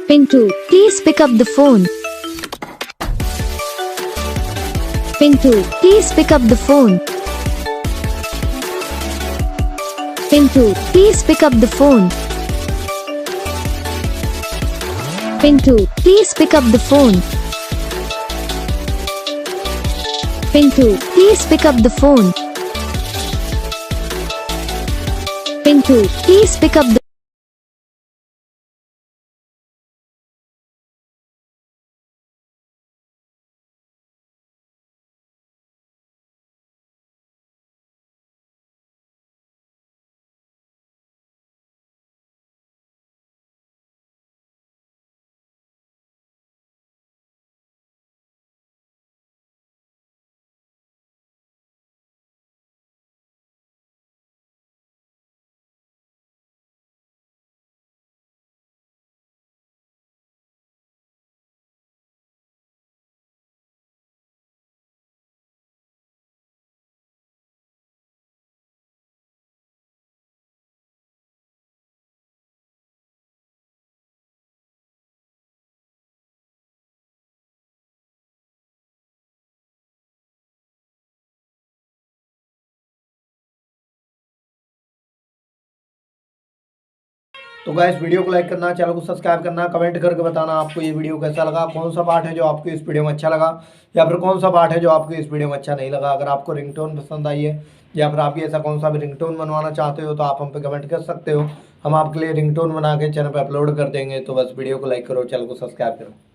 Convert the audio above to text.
Pintu, please pick up the phone. Pintu, please pick up the phone. Pintu, please pick up the phone. Pintu, please pick up the phone. Pintu, please pick up the phone. Pintu, please pick up the तो guys video को like करना, channel को subscribe करना, comment करके बताना आपको ये video कैसा लगा, कौन सा पार्ट है जो आपको इस वीडियो में अच्छा लगा या फिर कौन सा पार्ट है जो आपको इस वीडियो में अच्छा नहीं लगा। अगर आपको रिंगटोन पसंद आई है या फिर आप ऐसा कौन सा भी रिंगटोन बनवाना चाहते हो तो आप हम पे कमेंट कर सकते हो। हम आपके लिए रिंगटोन बना के चैनल पर अपलोड कर देंगे। तो बस वीडियो को लाइक करो, चैनल को सब्सक्राइब करो।